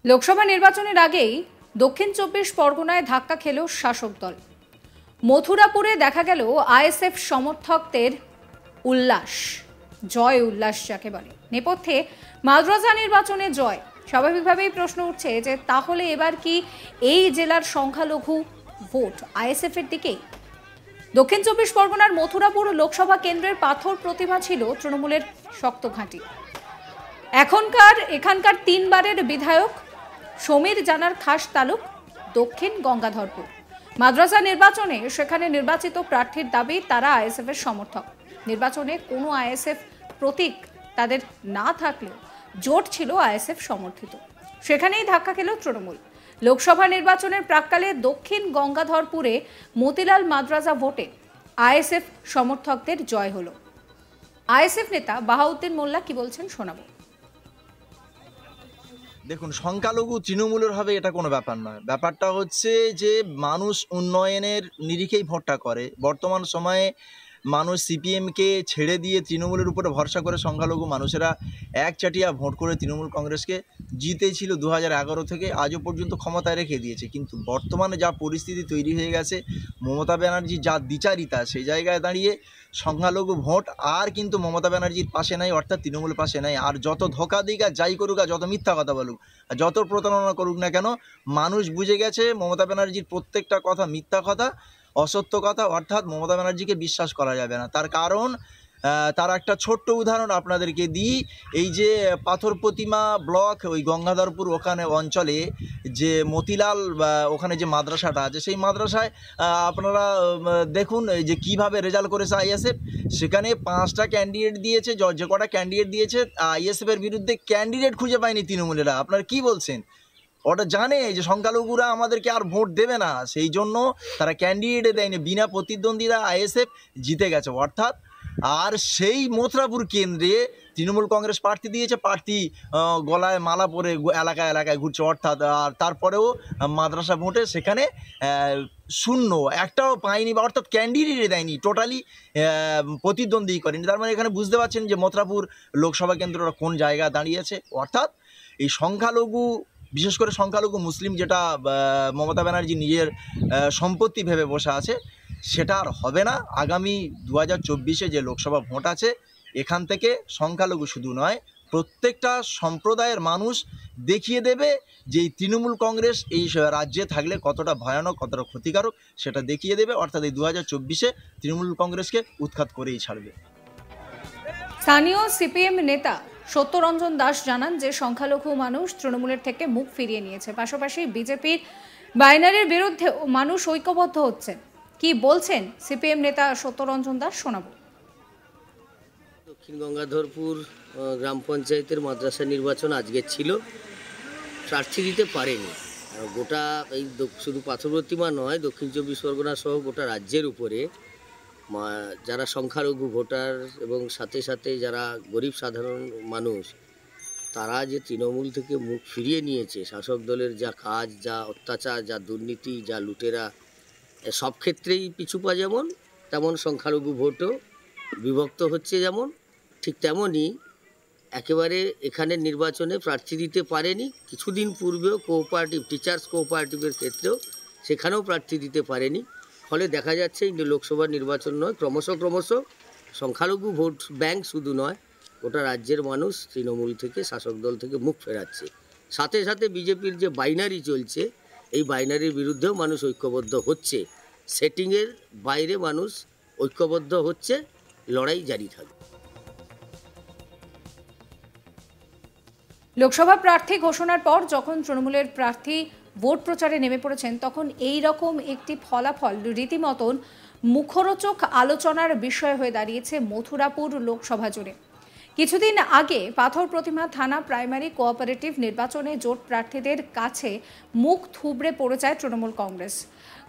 লোকসভা নির্বাচনের আগেই দক্ষিণ চব্বিশ পরগনায় ধাক্কা খেল শাসক দল। মথুরাপুরে দেখা গেল আইএসএফ সমর্থকদের উল্লাস, জয় উল্লাস যাকে বলে। নেপথ্যে মাদ্রাসা নির্বাচনে জয়। স্বাভাবিকভাবেই প্রশ্ন উঠছে যে তাহলে এবার কি এই জেলার সংখ্যালঘু ভোট আইএসএফ এর দিকেই? দক্ষিণ চব্বিশ পরগনার মথুরাপুর লোকসভা কেন্দ্রের পাথর প্রতিমা ছিল তৃণমূলের শক্ত ঘাঁটি। এখানকার তিনবারের বিধায়ক সমীর জানার খাস তালুক দক্ষিণ গঙ্গাধরপুর। মাদ্রাসা নির্বাচনে সেখানে নির্বাচিত প্রার্থীর দাবি তারা আইএসএফ এর সমর্থক। নির্বাচনে কোনো আইএসএফ প্রতীক তাদের না থাকলেও জোট ছিল আইএসএফ সমর্থিত। সেখানেই ধাক্কা খেল তৃণমূল। লোকসভা নির্বাচনের প্রাক্কালে দক্ষিণ গঙ্গাধরপুরে মতিলাল মাদ্রাসা ভোটে আইএসএফ সমর্থকদের জয় হলো। আইএসএফ নেতা বাহাউদ্দিন মোল্লা কি বলছেন শোনাবো। দেখুন, সংখ্যালঘু তৃণমূলের হবে এটা কোনো ব্যাপার নয়। ব্যাপারটা হচ্ছে যে মানুষ উন্নয়নের নিরিখেই ভোটটা করে। বর্তমান সময়ে মানুষ সিপিএমকে ছেড়ে দিয়ে তৃণমূলের উপরে ভরসা করে সংখ্যালঘু মানুষেরা একচাটিয়া ভোট করে তৃণমূল কংগ্রেসকে জিতেছিল 2011 থেকে আজও পর্যন্ত ক্ষমতায় রেখে দিয়েছে। কিন্তু বর্তমানে যা পরিস্থিতি তৈরি হয়ে গেছে, মমতা ব্যানার্জি যা দ্বিচারিতা, সেই জায়গায় দাঁড়িয়ে সংখ্যালঘু ভোট আর কিন্তু মমতা ব্যানার্জির পাশে নাই, অর্থাৎ তৃণমূলের পাশে নাই। আর যত ধোঁকা দিক আর যাই করুক আর যত মিথ্যা কথা বলুক আর যত প্রতারণা করুক না কেন, মানুষ বুঝে গেছে মমতা ব্যানার্জির প্রত্যেকটা কথা মিথ্যা কথা, অসত্য কথা। অর্থাৎ মমতা ব্যানার্জিকে বিশ্বাস করা যাবে না। তার কারণ তার একটা ছোট্ট উদাহরণ আপনাদেরকে দিই। এই যে পাথর প্রতিমা ব্লক, ওই গঙ্গাধরপুর ওখানে অঞ্চলে যে মতিলাল ওখানে যে মাদ্রাসাটা আছে, সেই মাদ্রাসায় আপনারা দেখুন যে কিভাবে রেজাল্ট করেছে আইএসএফ। সেখানে 5টা ক্যান্ডিডেট দিয়েছে, যে কটা ক্যান্ডিডেট দিয়েছে আইএসএফের বিরুদ্ধে ক্যান্ডিডেট খুঁজে পায়নি তৃণমূলেরা। আপনারা কি বলছেন? ওটা জানে যে সংখ্যালঘুরা আমাদেরকে আর ভোট দেবে না, সেই জন্য তারা ক্যান্ডিডেটে দেয়নি, বিনা প্রতিদ্বন্দ্বীরা আইএসএফ জিতে গেছে। অর্থাৎ আর সেই মথুরাপুর কেন্দ্রে তৃণমূল কংগ্রেস প্রার্থী দিয়েছে, প্রার্থী গলায় মালা পরে এলাকায় এলাকায় ঘুরছে। অর্থাৎ আর তারপরেও মাদ্রাসা ভোটে সেখানে শূন্য, একটাও পায়নি, বা অর্থাৎ ক্যান্ডিডেটে দেয়নি, টোটালি প্রতিদ্বন্দ্বী করেনি। তার মানে এখানে বুঝতে পারছেন যে মথুরাপুর লোকসভা কেন্দ্রটা কোন জায়গায় দাঁড়িয়েছে। অর্থাৎ এই সংখ্যালঘু, বিশেষ করে সংখ্যালঘু মুসলিম, যেটা মমতা ব্যানার্জি নিজের সম্পত্তি ভেবে বসে আছে, সেটা আর হবে না। আগামী 2024-এ যে লোকসভা ভোট আছে, এখান থেকে সংখ্যালঘু শুধু নয়, প্রত্যেকটা সম্প্রদায়ের মানুষ দেখিয়ে দেবে যে এই তৃণমূল কংগ্রেস এই রাজ্যে থাকলে কতটা ভয়ানক, কতটা ক্ষতিকারক, সেটা দেখিয়ে দেবে। অর্থাৎ এই 2024-এ তৃণমূল কংগ্রেসকে উৎখাত করেই ছাড়বে। স্থানীয় সিপিএম নেতা সত্যরঞ্জন দাস জানান যে সংখ্যালঘু মানুষ তৃণমূলের থেকে মুখ ফিরিয়ে নিয়েছে। পাশাপাশি বিজেপির বাইনারির বিরুদ্ধে মানুষ ঐক্যবদ্ধ হচ্ছে। কি বলছেন সিপিএম নেতা সত্যরঞ্জন দাস শোনাবো। দক্ষিণ গঙ্গাধরপুর গ্রাম পঞ্চায়েতের মাদ্রাসা নির্বাচন আজকে ছিল, প্রার্থী দিতে পারেনি। গোটা এই শুধু পাথর প্রতিমা নয়, দক্ষিণ চব্বিশ পরগনা সহ গোটা রাজ্যের উপরে যারা সংখ্যালঘু ভোটার এবং সাথে সাথে যারা গরিব সাধারণ মানুষ, তারা যে তৃণমূল থেকে মুখ ফিরিয়ে নিয়েছে, শাসক দলের যা কাজ, যা অত্যাচার, যা দুর্নীতি, যা লুটেরা, সব ক্ষেত্রেই পিছুপা যেমন, তেমন সংখ্যালঘু ভোটও বিভক্ত হচ্ছে যেমন, ঠিক তেমনই একেবারে এখানের নির্বাচনে প্রার্থী দিতে পারেনি। কিছুদিন পূর্বেও কোঅপারেটিভ, টিচার্স কোঅপারেটিভের ক্ষেত্রেও সেখানেও প্রার্থী দিতে পারেনি। ফলে দেখা যাচ্ছে যে লোকসভা নির্বাচন নয়, ক্রমশ সংখ্যালঘু ভোট ব্যাংক শুধু নয়, গোটা রাজ্যের মানুষ তৃণমূল থেকে, শাসক দল থেকে মুখ ফেরাচ্ছে। সাথে সাথে বিজেপির যে বাইনারি চলছে, এই বাইনারির বিরুদ্ধেও মানুষ ঐক্যবদ্ধ হচ্ছে। সেটিংয়ের বাইরে মানুষ ঐক্যবদ্ধ হচ্ছে, লড়াই জারি থাকবে। লোকসভা প্রার্থী ঘোষণার পর যখন তৃণমূলের প্রার্থী ভোট প্রচারে নেমে পড়েছেন, তখন এই রকম একটি ফলাফল রীতিমতন মুখরোচক আলোচনার বিষয় হয়ে দাঁড়িয়েছে মথুরাপুর লোকসভা জুড়ে। কিছুদিন আগে পাথর প্রতিমা থানা প্রাইমারি কোঅপারেটিভ নির্বাচনে জোট প্রার্থীদের কাছে মুখ থুবড়ে পড়ে যায় তৃণমূল কংগ্রেস।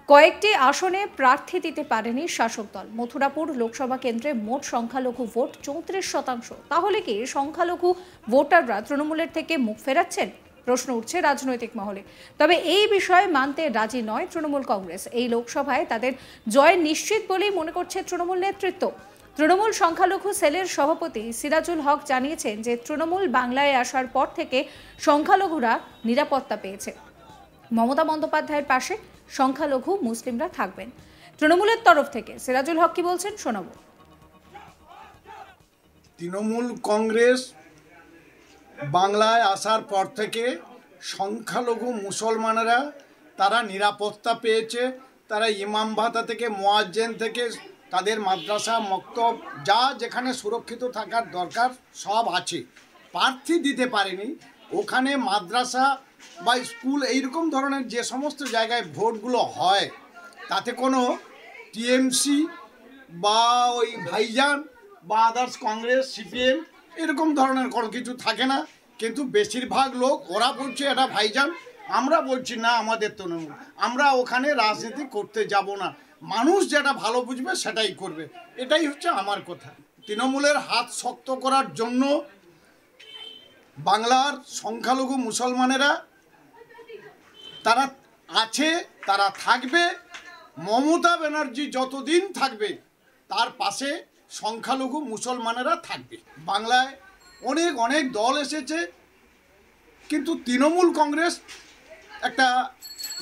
কয়েকটি আসনে প্রার্থী দিতে পারেনি শাসক দল। মথুরাপুর লোকসভা কেন্দ্রে মোট সংখ্যালঘু ভোট 34%। তাহলে কি সংখ্যালঘু ভোটাররা তৃণমূলের থেকে মুখ ফেরাচ্ছেন? প্রশ্ন উঠছে রাজনৈতিক মহলে। তবে এই বিষয়ে মানতে রাজি নয় তৃণমূল কংগ্রেস। এই লোকসভায় তাদের জয় নিশ্চিত বলেই মনে করছে তৃণমূল নেতৃত্ব। তৃণমূল সংখ্যালঘু সেলের সভাপতি সিরাজুল হক জানিয়েছেন যে তৃণমূল বাংলায় আসার পর থেকে সংখ্যালঘুরা নিরাপত্তা পেয়েছে। মমতা বন্দ্যোপাধ্যায়ের পাশে সংখ্যালঘু মুসলিমরা থাকবেন। তৃণমূলের তরফ থেকে সিরাজুল হক কি বলছেন শোনাবো। তৃণমূল কংগ্রেস বাংলায় আসার পর থেকে সংখ্যালঘু মুসলমানেরা তারা নিরাপত্তা পেয়েছে। তারা ইমাম ভাতা থেকে মুয়াজ্জিন থেকে তাদের মাদ্রাসা মক্তব যা যেখানে সুরক্ষিত থাকার দরকার সব আছে। প্রার্থী দিতে পারেনি, ওখানে মাদ্রাসা বা স্কুল এইরকম ধরনের যে সমস্ত জায়গায় ভোটগুলো হয় তাতে কোনো টিএমসি বা ওই ভাইজান বা আদার্স কংগ্রেস সিপিএম এরকম ধরনের কোনো কিছু থাকে না। কিন্তু বেশিরভাগ লোক ওরা বলছে এটা ভাইজান, আমরা বলছি না আমাদের তৃণমূল, আমরা ওখানে রাজনীতি করতে যাব না, মানুষ যেটা ভালো বুঝবে সেটাই করবে, এটাই হচ্ছে আমার কথা। তৃণমূলের হাত শক্ত করার জন্য বাংলার সংখ্যালঘু মুসলমানেরা তারা আছে, তারা থাকবে। মমতা ব্যানার্জি যতদিন থাকবে তার পাশে সংখ্যালঘু মুসলমানেরা থাকবে। বাংলায় অনেক অনেক দল এসেছে, কিন্তু তৃণমূল কংগ্রেস একটা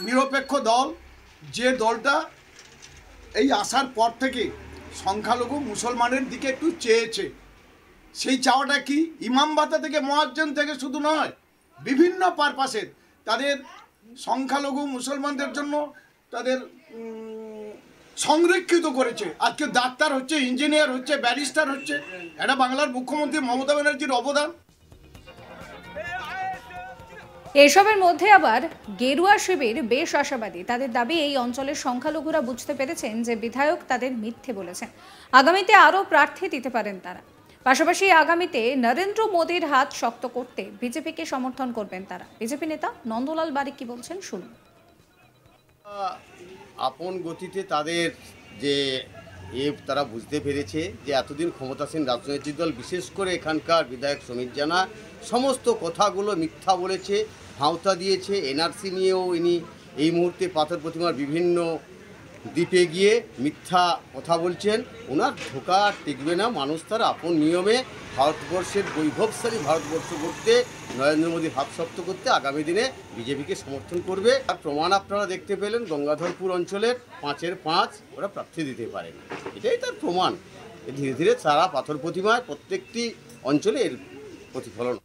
নিরপেক্ষ দল, যে দলটা এই আসার পর থেকে সংখ্যালঘু মুসলমানের দিকে একটু চেয়েছে। সেই চাওয়াটা কি? ইমাম ভাতা থেকে মুয়াজ্জিন থেকে শুধু নয়, বিভিন্ন পারপাসের তাদের সংখ্যালঘু মুসলমানদের জন্য তাদের সংরক্ষিত করেছে। আজকে ডাক্তার হচ্ছে, ইঞ্জিনিয়ার হচ্ছে, ব্যারিস্টার হচ্ছে, এটা বাংলার মুখ্যমন্ত্রী মমতা ব্যানার্জির অবদান। এসবের মধ্যে আবার গেরুয়া শিবির বেশ আশাবাদী। তাদের দাবি এই অঞ্চলের সংখ্যালঘুরা বুঝতে পেরেছেন যে বিধায়ক তাদের মিথ্যে বলেছেন। আগামীতে আরও প্রার্থী দিতে পারেন তারা। পাশাপাশি আগামীতে নরেন্দ্র মোদীর হাত শক্ত করতে বিজেপিকে সমর্থন করবেন তারা। বিজেপি নেতা নন্দলাল বারিক কি বলছেন শুনুন। আপন গতিতে তাদের যে তারা বুঝতে পেরেছে যে এতদিন ক্ষমতাসীন রাজনৈতিক দল, বিশেষ করে এখানকার বিধায়ক সমীর জানা সমস্ত কথাগুলো মিথ্যা বলেছে, ভাঁওতা দিয়েছে। এনআরসি নিয়েও ইনি এই মুহূর্তে পাথর প্রতিমার বিভিন্ন দ্বীপে গিয়ে মিথ্যা কথা বলছেন। ওনার ধোঁকা টিকবে না। মানুষ তার আপন নিয়মে ভারতবর্ষের বৈভবশালী ভারতবর্ষ করতে, নরেন্দ্র মোদীর হাত শক্ত করতে আগামী দিনে বিজেপিকে সমর্থন করবে। আর প্রমাণ আপনারা দেখতে পেলেন, গঙ্গাধরপুর অঞ্চলের 5-এর 5 ওরা প্রার্থী দিতে পারেন, এটাই তার প্রমাণ। ধীরে ধীরে সারা পাথর প্রতিমায় প্রত্যেকটি অঞ্চলে এর প্রতিফলন।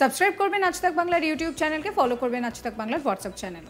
সাবস্ক্রাইব করবেন আজ তাক বাংলার ইউটিউব চ্যানেলকে, ফলো করবেন আজ তাক বাংলার হোয়াটসঅ্যাপ চ্যানেল।